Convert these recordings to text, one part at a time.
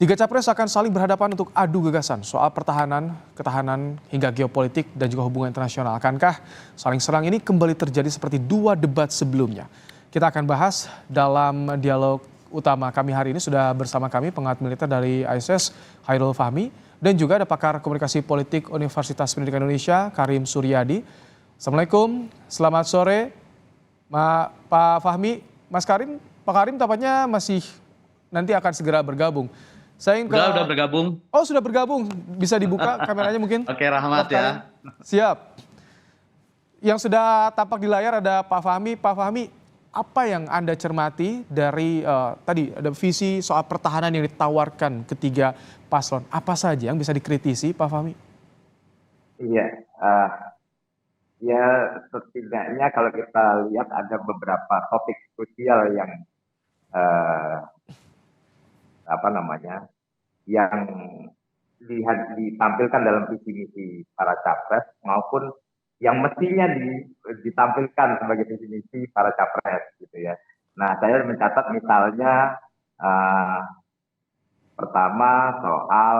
Tiga capres akan saling berhadapan untuk adu gagasan soal pertahanan, ketahanan, hingga geopolitik dan juga hubungan internasional. Akankah saling serang ini kembali terjadi seperti dua debat sebelumnya? Kita akan bahas dalam dialog utama kami hari ini. Sudah bersama kami pengamat militer dari ISS, Khairul Fahmi, dan juga ada pakar komunikasi politik Universitas Pendidikan Indonesia, Karim Suryadi. Assalamualaikum, selamat sore Pak Fahmi. Mas Karim, Pak Karim tampaknya masih nanti akan segera bergabung. Saya ingin Udah bergabung. Oh, sudah bergabung. Bisa dibuka kameranya mungkin? Oke, Rahmat ya. Siap. Yang sudah tampak di layar ada Pak Fahmi. Pak Fahmi, apa yang Anda cermati dari tadi ada visi soal pertahanan yang ditawarkan ketiga paslon? Apa saja yang bisa dikritisi, Pak Fahmi? Iya, ya setidaknya kalau kita lihat ada beberapa topik krusial yang yang ditampilkan dalam visi misi para capres maupun yang mestinya ditampilkan sebagai visi misi para capres gitu ya. Nah, saya mencatat misalnya pertama soal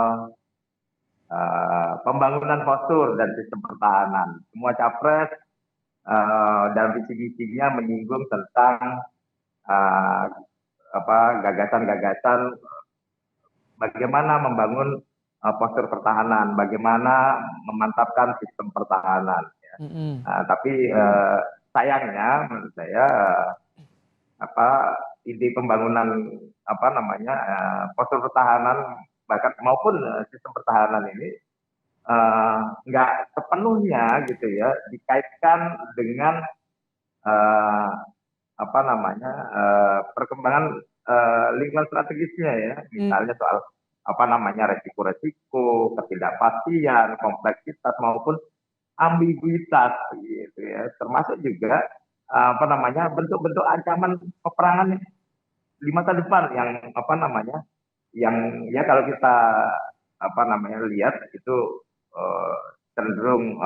pembangunan postur dan sistem pertahanan. Semua capres dalam visi misinya menyinggung tentang gagasan-gagasan bagaimana membangun postur pertahanan, bagaimana memantapkan sistem pertahanan. Ya. Tapi sayangnya menurut saya ide pembangunan postur pertahanan bahkan maupun sistem pertahanan ini nggak sepenuhnya gitu ya dikaitkan dengan perkembangan lingkungan strategisnya ya, misalnya soal resiko-resiko, ketidakpastian, kompleksitas maupun ambiguitas gitu ya, termasuk juga bentuk-bentuk ancaman peperangan di masa depan yang ya kalau kita lihat itu cenderung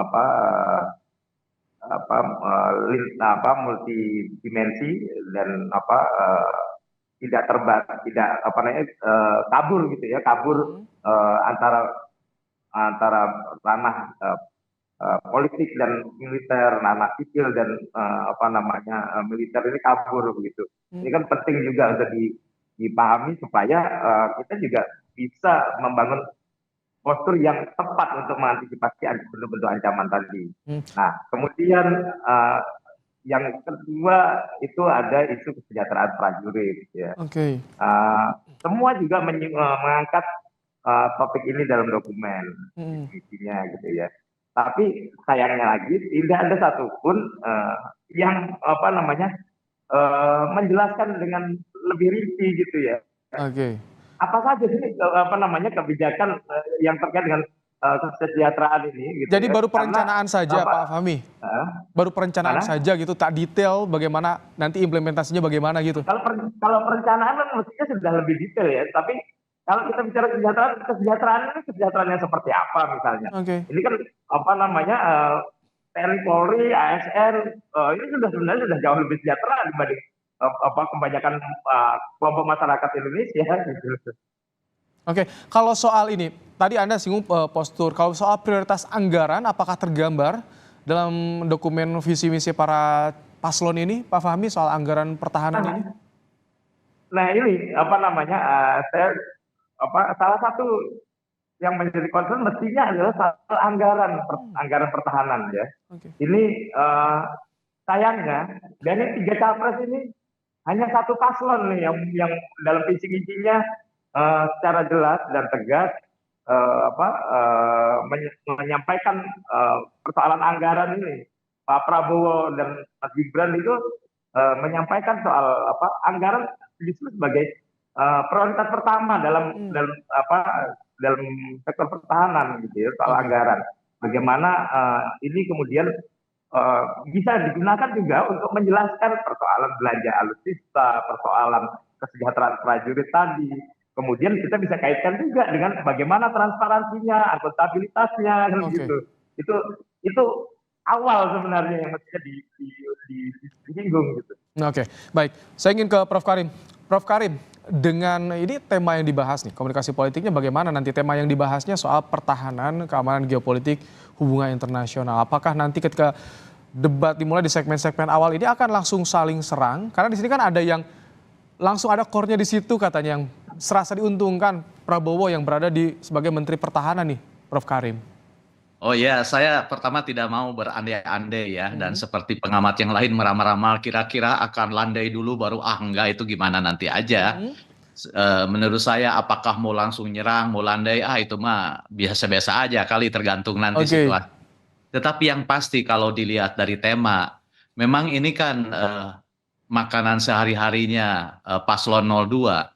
multidimensi dan kabur gitu ya, antara ranah politik dan militer, ranah sipil dan militer ini kabur begitu. Ini kan penting juga untuk dipahami supaya kita juga bisa membangun postur yang tepat untuk mengantisipasi bentuk-bentuk ancaman tadi. Nah, kemudian yang kedua itu ada isu kesejahteraan prajurit. Ya. Oke. Semua juga mengangkat topik ini dalam dokumen isinya gitu ya. Tapi sayangnya lagi tidak ada satupun yang menjelaskan dengan lebih rinci gitu ya. Oke. Apa saja sih kebijakan yang terkait dengan kesejahteraan ini gitu. Jadi baru perencanaan saja Pak Fahmi. Baru perencanaan saja gitu, tak detail bagaimana nanti implementasinya bagaimana gitu. Kalau perencanaan kan mestinya sudah lebih detail ya, tapi kalau kita bicara kesejahteraan ini kesejahteraannya seperti apa misalnya. Ini kan TNI Polri, ASN ini sebenarnya sudah jauh lebih sejahtera dibanding kebanyakan kelompok masyarakat Indonesia gitu. Oke, kalau soal ini tadi Anda singgung postur. Kalau soal prioritas anggaran, apakah tergambar dalam dokumen visi misi para paslon ini, Pak Fahmi, soal anggaran pertahanan ini? Nah ini salah satu yang menjadi concern mestinya adalah soal anggaran pertahanan ya. Ini sayangnya dari tiga capres ini hanya satu paslon nih yang dalam visi misinya secara jelas dan tegas menyampaikan persoalan anggaran ini. Pak Prabowo dan Mas Gibran itu menyampaikan soal anggaran justru sebagai prioritas pertama dalam sektor pertahanan gitu ya, soal anggaran. Bagaimana ini kemudian bisa digunakan juga untuk menjelaskan persoalan belanja alutsista, persoalan kesejahteraan prajurit tadi. Kemudian kita bisa kaitkan juga dengan bagaimana transparansinya, akuntabilitasnya, gitu. Itu awal sebenarnya yang mestinya disinggung gitu. Oke, baik. Saya ingin ke Prof. Karim. Prof Karim, dengan ini tema yang dibahas nih, komunikasi politiknya bagaimana nanti tema yang dibahasnya soal pertahanan, keamanan geopolitik, hubungan internasional. Apakah nanti ketika debat dimulai di segmen-segmen awal ini akan langsung saling serang? Karena di sini kan ada yang langsung ada core-nya di situ katanya yang serasa diuntungkan Prabowo yang berada di sebagai Menteri Pertahanan nih, Prof Karim. Oh ya, saya pertama tidak mau berandai-andai ya, dan seperti pengamat yang lain meramal-ramal kira-kira akan landai dulu baru enggak itu gimana nanti aja. Menurut saya apakah mau langsung nyerang, mau landai, itu mah biasa-biasa aja kali tergantung nanti Oke. situasi. Tetapi yang pasti kalau dilihat dari tema, memang ini kan makanan sehari-harinya Paslon 02.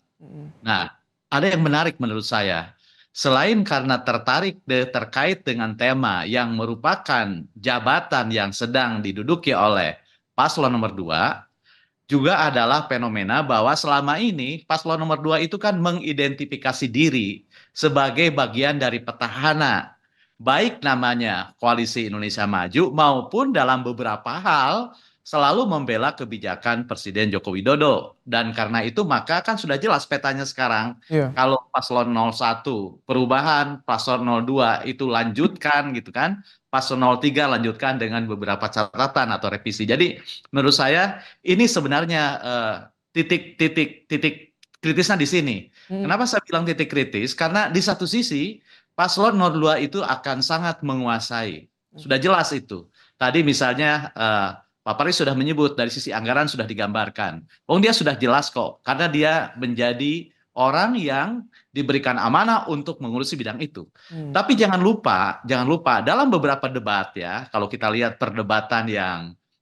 Nah, ada yang menarik menurut saya. Selain karena terkait dengan tema yang merupakan jabatan yang sedang diduduki oleh paslon nomor 2, juga adalah fenomena bahwa selama ini paslon nomor 2 itu kan mengidentifikasi diri sebagai bagian dari petahana. Baik namanya Koalisi Indonesia Maju maupun dalam beberapa hal selalu membela kebijakan Presiden Joko Widodo. Dan karena itu maka kan sudah jelas petanya sekarang. Iya. Kalau paslon 01 perubahan, paslon 02 itu lanjutkan gitu kan. Paslon 03 lanjutkan dengan beberapa catatan atau revisi. Jadi menurut saya ini sebenarnya titik kritisnya di sini. Kenapa saya bilang titik kritis? Karena di satu sisi paslon 02 itu akan sangat menguasai. Sudah jelas itu. Tadi misalnya Pak Paris sudah menyebut dari sisi anggaran sudah digambarkan. Dia sudah jelas kok, karena dia menjadi orang yang diberikan amanah untuk mengurusi bidang itu. Tapi jangan lupa dalam beberapa debat ya, kalau kita lihat perdebatan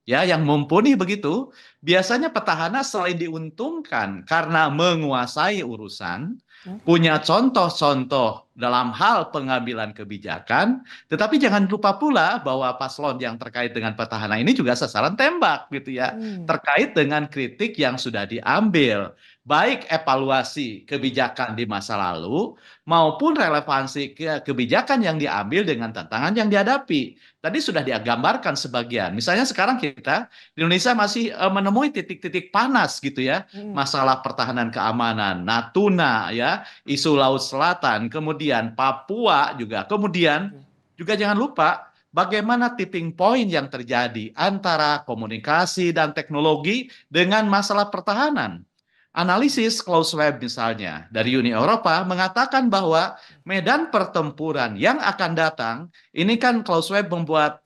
yang mumpuni begitu, biasanya petahana selain diuntungkan karena menguasai urusan, punya contoh-contoh dalam hal pengambilan kebijakan, tetapi jangan lupa pula bahwa paslon yang terkait dengan petahana ini juga sasaran tembak gitu ya, terkait dengan kritik yang sudah diambil, baik evaluasi kebijakan di masa lalu maupun relevansi kebijakan yang diambil dengan tantangan yang dihadapi. Tadi sudah digambarkan sebagian. Misalnya sekarang kita di Indonesia masih menemui titik-titik panas gitu ya, masalah pertahanan keamanan, Natuna ya, isu Laut Selatan, kemudian Papua juga, kemudian juga jangan lupa bagaimana tipping point yang terjadi antara komunikasi dan teknologi dengan masalah pertahanan. Analisis Klaus Schwab misalnya dari Uni Eropa mengatakan bahwa medan pertempuran yang akan datang, ini kan Klaus Schwab membuat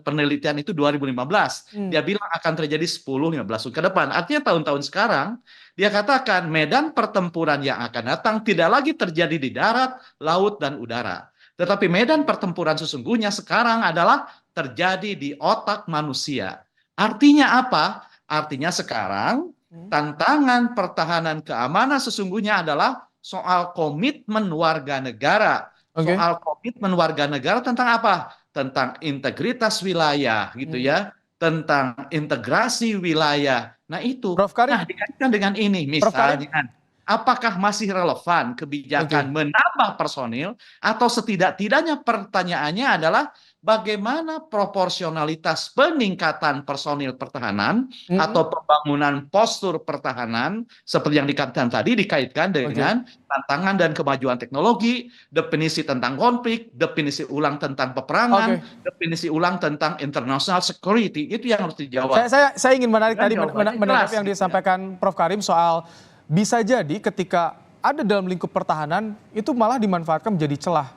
penelitian itu 2015. Dia bilang akan terjadi 10-15 tahun ke depan. Artinya tahun-tahun sekarang, dia katakan medan pertempuran yang akan datang tidak lagi terjadi di darat, laut, dan udara. Tetapi medan pertempuran sesungguhnya sekarang adalah terjadi di otak manusia. Artinya apa? Artinya sekarang tantangan pertahanan keamanan sesungguhnya adalah soal komitmen warga negara. Soal komitmen warga negara tentang apa? Tentang integritas wilayah gitu ya, tentang integrasi wilayah. Nah itu, Prof Karim, dikaitkan dengan ini misalnya, apakah masih relevan kebijakan menambah personil atau setidak-tidaknya pertanyaannya adalah bagaimana proporsionalitas peningkatan personil pertahanan atau pembangunan postur pertahanan seperti yang dikatakan tadi dikaitkan dengan tantangan dan kemajuan teknologi, definisi tentang konflik, definisi ulang tentang peperangan, definisi ulang tentang international security, itu yang harus dijawab. Saya ingin menarik tadi menanggapi yang disampaikan Prof Karim soal bisa jadi ketika ada dalam lingkup pertahanan itu malah dimanfaatkan menjadi celah.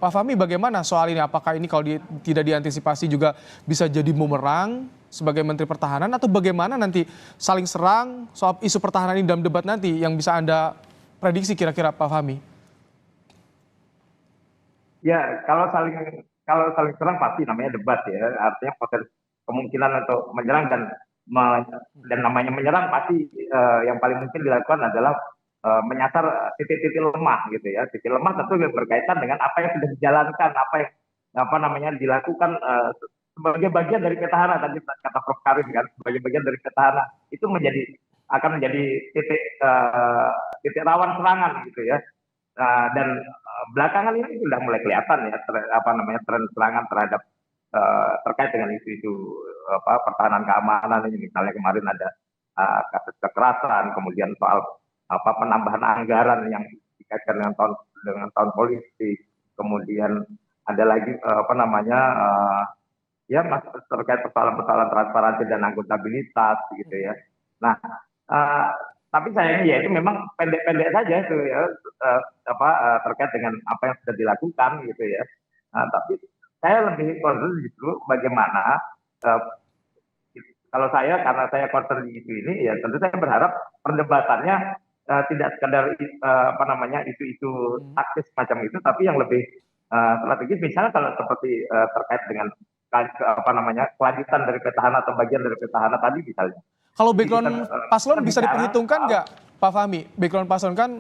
Pak Fahmi bagaimana soal ini? Apakah ini kalau tidak diantisipasi juga bisa jadi bumerang sebagai Menteri Pertahanan atau bagaimana nanti saling serang soal isu pertahanan ini dalam debat nanti yang bisa Anda prediksi kira-kira Pak Fahmi? Ya, kalau saling serang pasti namanya debat ya. Artinya potensi kemungkinan untuk menyerang dan namanya menyerang pasti yang paling mungkin dilakukan adalah menyasar titik-titik lemah gitu ya. Titik lemah tentu berkaitan dengan apa yang sudah dijalankan, dilakukan sebagai bagian dari petahana tadi kata Prof Karim kan, sebagai bagian dari petahana itu akan menjadi titik rawan serangan gitu ya. Dan belakangan ini sudah mulai kelihatan ya tren serangan terhadap terkait dengan isu-isu pertahanan keamanan ini, misalnya kemarin ada kasus kekerasan, kemudian soal penambahan anggaran yang dikaitkan dengan tahun politik, kemudian ada lagi ya terkait persoalan-persoalan transparansi dan akuntabilitas gitu ya. Nah, uh, tapi sayangnya ya itu memang pendek-pendek saja itu ya terkait dengan apa yang sudah dilakukan gitu ya. Tapi saya lebih concern justru bagaimana uh, kalau saya karena saya concern di isu ini ya tentu saya berharap perdebatannya tidak sekedar isu-isu taktis macam itu, tapi yang lebih strategis misalnya kalau seperti terkait dengan kelanjutan dari petahana atau bagian dari petahana tadi misalnya. Kalau Jadi background paslon bisa diperhitungkan nggak, Pak Fahmi? Background paslon kan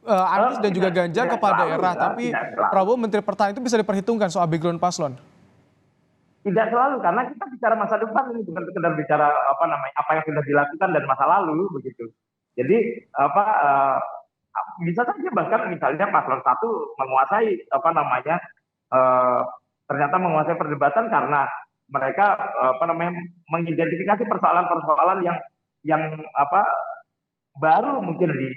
Anies dan juga Ganjar kepala daerah, tapi Prabowo Menteri Pertahanan itu bisa diperhitungkan soal background paslon. Tidak selalu, karena kita bicara masa depan ini bukan sekedar bicara apa yang sudah dilakukan dan masa lalu begitu. Jadi bisa saja bahkan misalnya paslon 1 menguasai ternyata menguasai perdebatan karena mereka mengidentifikasi persoalan-persoalan yang baru mungkin di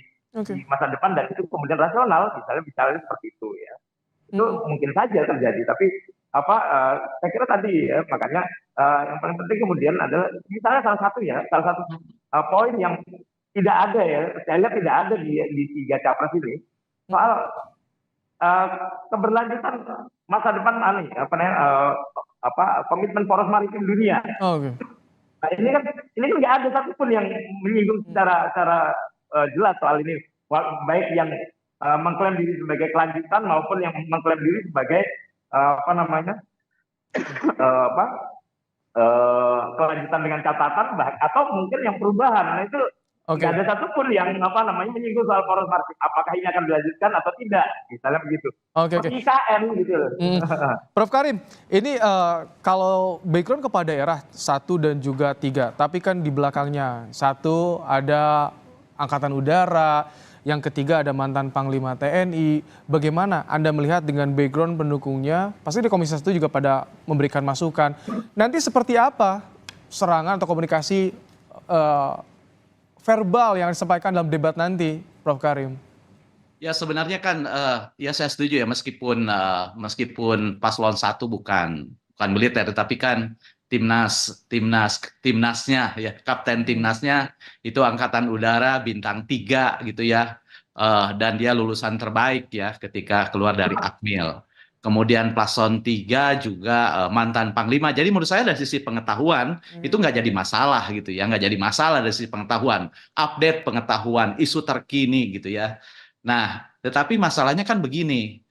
masa depan dan itu kemudian rasional, misalnya seperti itu ya. Itu mungkin saja terjadi, tapi saya kira tadi ya, makanya yang paling penting kemudian adalah misalnya salah satu poin yang tidak ada ya, saya lihat tidak ada di 3 capres ini soal keberlanjutan masa depan komitmen poros maritim dunia. Nah, ini kan nggak ada satupun yang menyinggung secara jelas soal ini, baik yang mengklaim diri sebagai kelanjutan maupun yang mengklaim diri sebagai kelanjutan dengan catatan atau mungkin yang perubahan. Nah itu nggak ada satupun yang menyinggung soal poros maritim. Apakah ini akan dilanjutkan atau tidak? Misalnya begitu. IKN gitu loh. Prof Karim, ini kalau background kepala daerah 1 dan juga 3, tapi kan di belakangnya 1 ada Angkatan Udara, yang ketiga ada mantan Panglima TNI. Bagaimana Anda melihat dengan background pendukungnya? Pasti di Komisi 1 juga pada memberikan masukan. Nanti seperti apa serangan atau komunikasi verbal yang disampaikan dalam debat nanti, Prof Karim? Ya sebenarnya kan ya saya setuju ya, meskipun paslon 1 bukan militer, tetapi kan timnasnya ya, kapten timnasnya itu Angkatan Udara bintang 3 gitu ya, dan dia lulusan terbaik ya ketika keluar dari Akmil. Kemudian paslon 3 juga mantan Panglima. Jadi menurut saya dari sisi pengetahuan itu nggak jadi masalah gitu ya, nggak jadi masalah dari sisi pengetahuan, update pengetahuan, isu terkini gitu ya. Nah, tetapi masalahnya kan begini,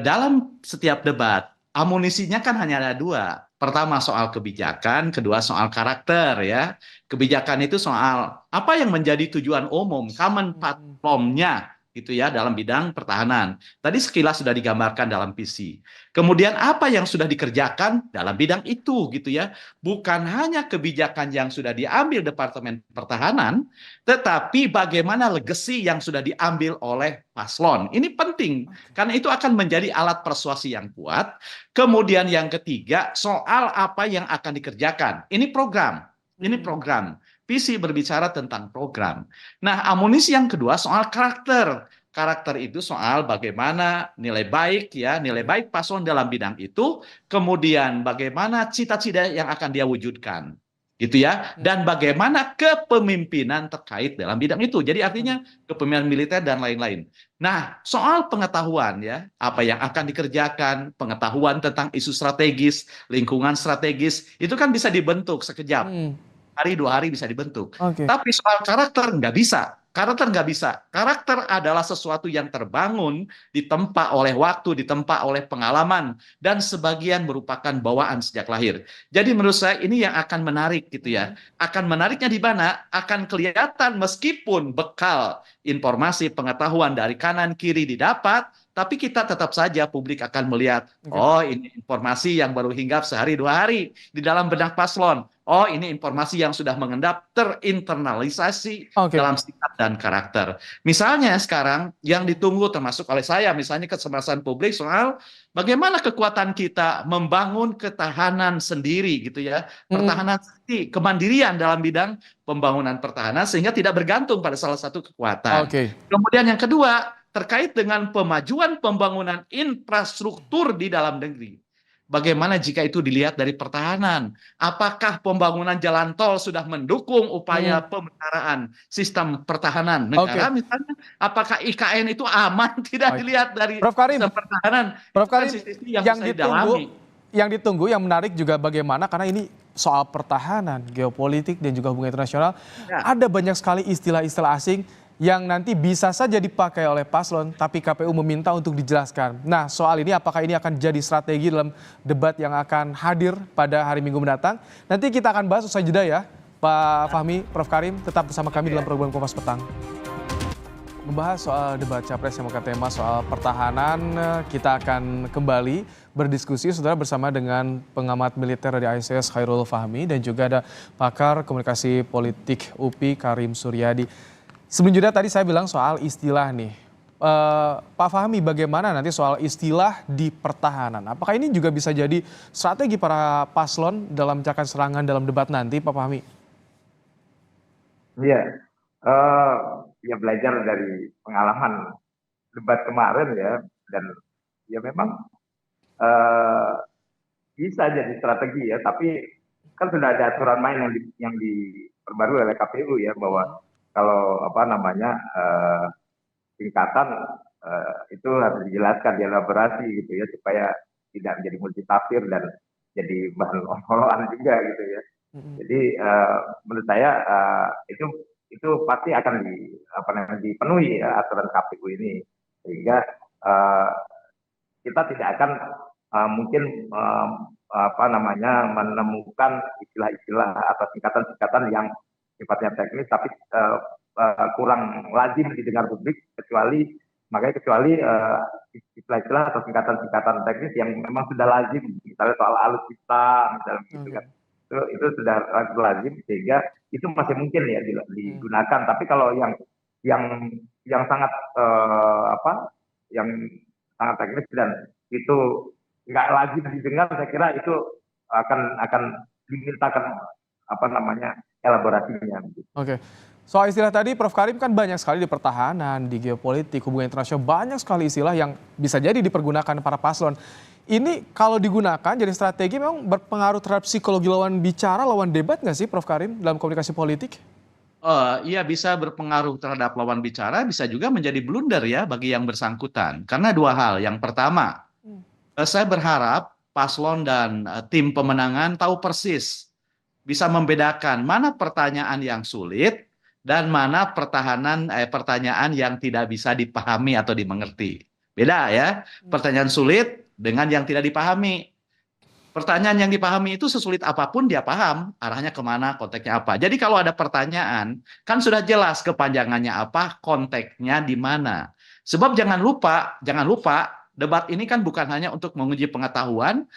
dalam setiap debat amunisinya kan hanya ada 2. Pertama soal kebijakan, kedua soal karakter ya. Kebijakan itu soal apa yang menjadi tujuan umum, common platform-nya gitu ya dalam bidang pertahanan. Tadi sekilas sudah digambarkan dalam visi. Kemudian apa yang sudah dikerjakan dalam bidang itu gitu ya. Bukan hanya kebijakan yang sudah diambil Departemen Pertahanan, tetapi bagaimana legacy yang sudah diambil oleh paslon. Ini penting karena itu akan menjadi alat persuasi yang kuat. Kemudian yang ketiga soal apa yang akan dikerjakan. Ini program. Visi berbicara tentang program. Nah, amunisi yang kedua soal karakter. Karakter itu soal bagaimana nilai baik paslon dalam bidang itu, kemudian bagaimana cita-cita yang akan dia wujudkan. Gitu ya. Dan bagaimana kepemimpinan terkait dalam bidang itu. Jadi artinya kepemimpinan militer dan lain-lain. Nah, soal pengetahuan ya, apa yang akan dikerjakan, pengetahuan tentang isu strategis, lingkungan strategis, itu kan bisa dibentuk sekejap. Hari 2 hari bisa dibentuk. Tapi soal karakter nggak bisa. Karakter adalah sesuatu yang terbangun, ditempa oleh waktu, ditempa oleh pengalaman, dan sebagian merupakan bawaan sejak lahir. Jadi menurut saya ini yang akan menarik gitu ya. Akan menariknya di mana? Akan kelihatan meskipun bekal informasi pengetahuan dari kanan kiri didapat, tapi kita tetap saja publik akan melihat, oh ini informasi yang baru hinggap sehari 2 hari di dalam benak paslon. oh ini informasi yang sudah mengendap terinternalisasi Oke. dalam sikap dan karakter. Misalnya sekarang yang ditunggu termasuk oleh saya, misalnya kecemasan publik soal bagaimana kekuatan kita membangun ketahanan sendiri gitu ya, pertahanan sendiri, kemandirian dalam bidang pembangunan pertahanan sehingga tidak bergantung pada salah satu kekuatan. Oke. Kemudian yang kedua, terkait dengan pemajuan pembangunan infrastruktur di dalam negeri. Bagaimana jika itu dilihat dari pertahanan? Apakah pembangunan jalan tol sudah mendukung upaya pemeliharaan sistem pertahanan negara Oke. misalnya? Apakah IKN itu aman? Tidak Baik. dilihat dari Prof. Karim, sistem pertahanan. Prof. Itu kan Karim, sisi yang yang bisa ditunggu, didalami. yang menarik juga bagaimana karena ini soal pertahanan, geopolitik dan juga hubungan internasional. Ya. Ada banyak sekali istilah-istilah asing yang nanti bisa saja dipakai oleh paslon, tapi KPU meminta untuk dijelaskan. Nah, soal ini apakah ini akan jadi strategi dalam debat yang akan hadir pada hari Minggu mendatang? Nanti kita akan bahas usai jeda ya, Pak Fahmi, Prof. Karim, tetap bersama kami dalam program Kompas Petang. Membahas soal debat capres yang mengangkat tema soal pertahanan, kita akan kembali berdiskusi saudara bersama dengan pengamat militer dari ICS Khairul Fahmi dan juga ada pakar komunikasi politik UPI Karim Suryadi. Sebelum jeda tadi saya bilang soal istilah nih. Pak Fahmi, bagaimana nanti soal istilah di pertahanan? Apakah ini juga bisa jadi strategi para paslon dalam mencapai serangan dalam debat nanti, Pak Fahmi? Iya, ya belajar dari pengalaman debat kemarin ya, dan ya memang eh, bisa jadi strategi ya, tapi kan sudah ada aturan main yang diperbarui oleh KPU ya, bahwa kalau apa namanya tingkatan itu harus dijelaskan, dielaborasi gitu ya, supaya tidak menjadi multitafsir dan jadi bahan olok-olokan juga gitu ya. Jadi menurut saya itu pasti akan dipenuhi ya aturan KPU ini, sehingga kita tidak akan mungkin menemukan istilah-istilah atau singkatan-singkatan yang sifatnya teknis tapi kurang lazim didengar publik, kecuali istilah-istilah atau singkatan-singkatan teknis yang memang sudah lazim, misalnya soal alutsista misalnya gitu kan. Itu sudah lazim, sehingga itu masih mungkin ya digunakan. Tapi kalau yang sangat yang sangat teknis dan itu nggak lazim didengar, saya kira itu akan dimintakan elaborasinya. Oke. Soal istilah tadi, Prof. Karim, kan banyak sekali di pertahanan, di geopolitik, hubungan internasional, banyak sekali istilah yang bisa jadi dipergunakan para paslon. Ini kalau digunakan jadi strategi memang berpengaruh terhadap psikologi lawan bicara, lawan debat nggak sih, Prof. Karim, dalam komunikasi politik? Iya bisa berpengaruh terhadap lawan bicara, bisa juga menjadi blunder ya bagi yang bersangkutan. Karena dua hal. Yang pertama, saya berharap paslon dan tim pemenangan tahu persis, bisa membedakan mana pertanyaan yang sulit dan mana pertanyaan yang tidak bisa dipahami atau dimengerti. Beda ya, pertanyaan sulit dengan yang tidak dipahami. Pertanyaan yang dipahami itu sesulit apapun dia paham, arahnya kemana, konteksnya apa. Jadi kalau ada pertanyaan, kan sudah jelas kepanjangannya apa, konteksnya di mana. Sebab jangan lupa, debat ini kan bukan hanya untuk menguji pengetahuan,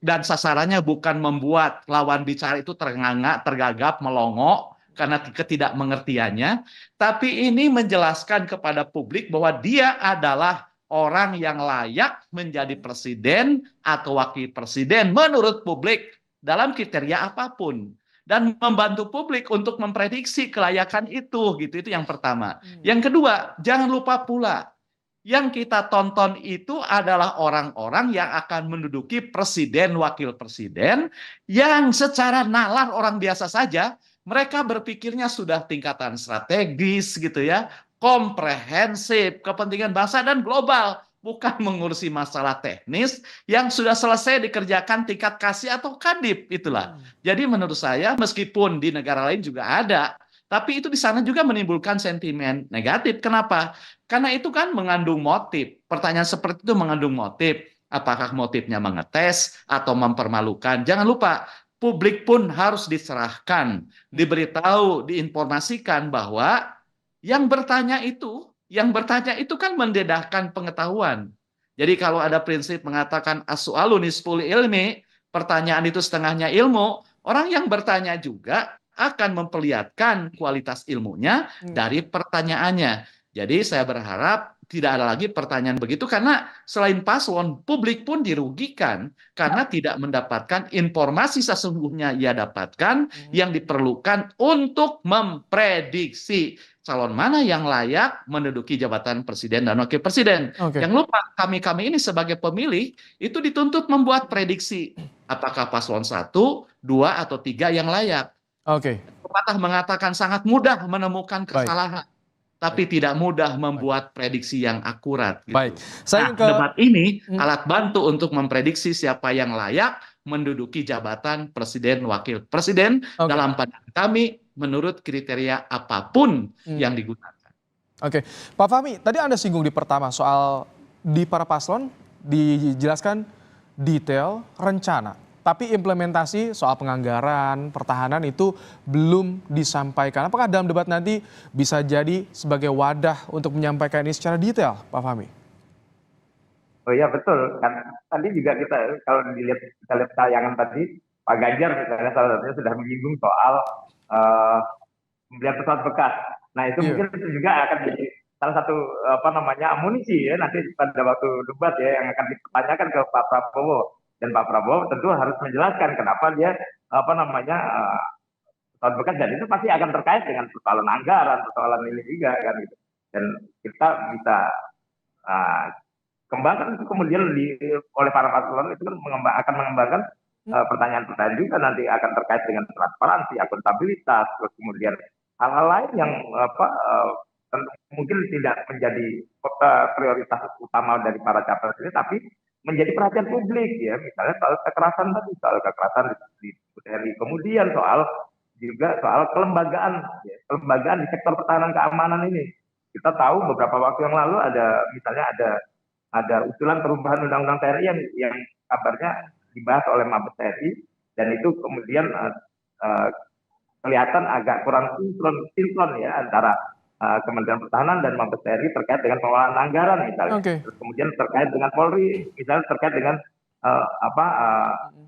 dan sasarannya bukan membuat lawan bicara itu ternganga, tergagap, melongo, karena ketidakmengertiannya, tapi ini menjelaskan kepada publik bahwa dia adalah orang yang layak menjadi presiden atau wakil presiden menurut publik dalam kriteria apapun, dan membantu publik untuk memprediksi kelayakan itu yang pertama. Yang kedua, jangan lupa pula yang kita tonton itu adalah orang-orang yang akan menduduki presiden, wakil presiden, yang secara nalar orang biasa saja, mereka berpikirnya sudah tingkatan strategis gitu ya, komprehensif, kepentingan bangsa dan global, bukan mengurusi masalah teknis yang sudah selesai dikerjakan tingkat kasih atau kadip itulah. Jadi menurut saya meskipun di negara lain juga ada, tapi itu di sana juga menimbulkan sentimen negatif. Kenapa? Karena itu kan mengandung motif. Pertanyaan seperti itu mengandung motif. Apakah motifnya mengetes atau mempermalukan? Jangan lupa, publik pun harus diserahkan, diberitahu, diinformasikan bahwa yang bertanya itu kan mendedahkan pengetahuan. Jadi kalau ada prinsip mengatakan as-su'alu nisful ilmi, pertanyaan itu setengahnya ilmu, orang yang bertanya juga akan memperlihatkan kualitas ilmunya dari pertanyaannya. Jadi saya berharap tidak ada lagi pertanyaan begitu, karena selain paslon, publik pun dirugikan karena tidak mendapatkan informasi sesungguhnya ia dapatkan yang diperlukan untuk memprediksi calon mana yang layak menduduki jabatan presiden dan wakil presiden. Oke. Yang lupa, kami ini sebagai pemilih itu dituntut membuat prediksi apakah paslon 1, 2, atau 3 yang layak. Oke. Pepatah mengatakan sangat mudah menemukan kesalahan, tapi tidak mudah membuat prediksi yang akurat. Gitu. Baik. Saya Nah, ke debat ini alat bantu untuk memprediksi siapa yang layak menduduki jabatan presiden wakil presiden dalam pandangan kami menurut kriteria apapun yang digunakan. Oke, Pak Fahmi, tadi Anda singgung di pertama soal di para paslon dijelaskan detail rencana, tapi implementasi soal penganggaran, pertahanan itu belum disampaikan. Apakah dalam debat nanti bisa jadi sebagai wadah untuk menyampaikan ini secara detail, Pak Fahmi? Oh iya betul, kan tadi juga kita kalau kita lihat tayangan tadi, Pak Ganjar misalnya salah satunya sudah menyinggung soal pembelian pesawat bekas. Nah itu mungkin itu juga akan jadi salah satu amunisi ya nanti pada waktu debat ya yang akan dipertanyakan ke Pak Prabowo. Dan Pak Prabowo tentu harus menjelaskan kenapa dia pesawat bekas, dan itu pasti akan terkait dengan persoalan anggaran, persoalan ini juga kan gitu. Dan kita bisa kembangkan itu kemudian oleh para paslon itu kan akan mengembangkan pertanyaan-pertanyaan juga nanti akan terkait dengan transparansi, akuntabilitas, terus kemudian hal-hal lain yang mungkin tidak menjadi prioritas utama dari para capres ini, tapi menjadi perhatian publik ya, misalnya soal kekerasan tadi, soal kekerasan di TNI, kemudian juga soal kelembagaan di sektor pertahanan keamanan ini. Kita tahu beberapa waktu yang lalu misalnya ada usulan perubahan undang-undang TNI yang kabarnya dibahas oleh Mabes TNI, dan itu kemudian kelihatan agak kurang sinkron ya antara Kementerian Pertahanan dan Mabes TNI terkait dengan pengelolaan anggaran misalnya. Terus kemudian terkait dengan Polri, misalnya terkait dengan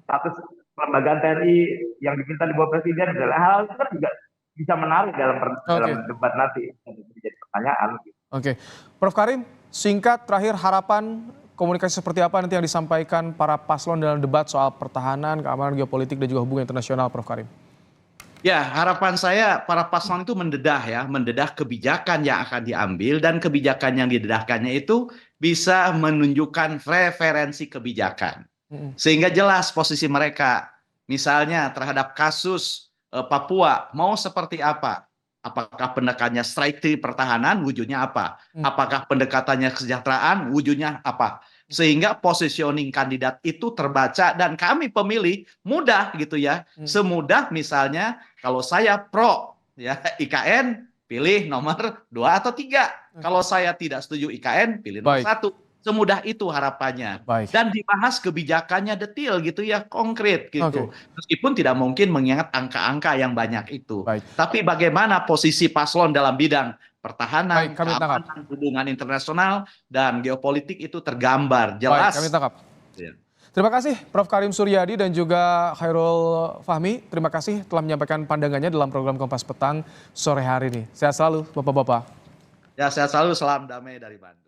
status kelembagaan TNI yang diminta di bawah presiden. Hal itu kan juga bisa menarik dalam debat nanti menjadi pertanyaan. Oke, Prof Karim, singkat terakhir harapan komunikasi seperti apa nanti yang disampaikan para paslon dalam debat soal pertahanan, keamanan, geopolitik, dan juga hubungan internasional, Prof Karim? Ya, harapan saya para paslon itu mendedah kebijakan yang akan diambil, dan kebijakan yang didedahkannya itu bisa menunjukkan referensi kebijakan. Sehingga jelas posisi mereka, misalnya terhadap kasus Papua, mau seperti apa? Apakah pendekatannya strategi pertahanan, wujudnya apa? Apakah pendekatannya kesejahteraan, wujudnya apa? Sehingga positioning kandidat itu terbaca, dan kami pemilih mudah gitu ya. Semudah misalnya kalau saya pro ya IKN, pilih nomor 2 atau 3. Kalau saya tidak setuju IKN, pilih nomor 1. Semudah itu harapannya. Dan dibahas kebijakannya detail gitu ya, konkret gitu. Meskipun tidak mungkin mengingat angka-angka yang banyak itu. Tapi bagaimana posisi paslon dalam bidang pertahanan, keamanan, hubungan internasional, dan geopolitik itu tergambar jelas. Kami tangkap. Terima kasih Prof Karim Suryadi dan juga Khairul Fahmi. Terima kasih telah menyampaikan pandangannya dalam program Kompas Petang sore hari ini. Sehat selalu Bapak-Bapak. Ya, sehat selalu, salam damai dari Bandung.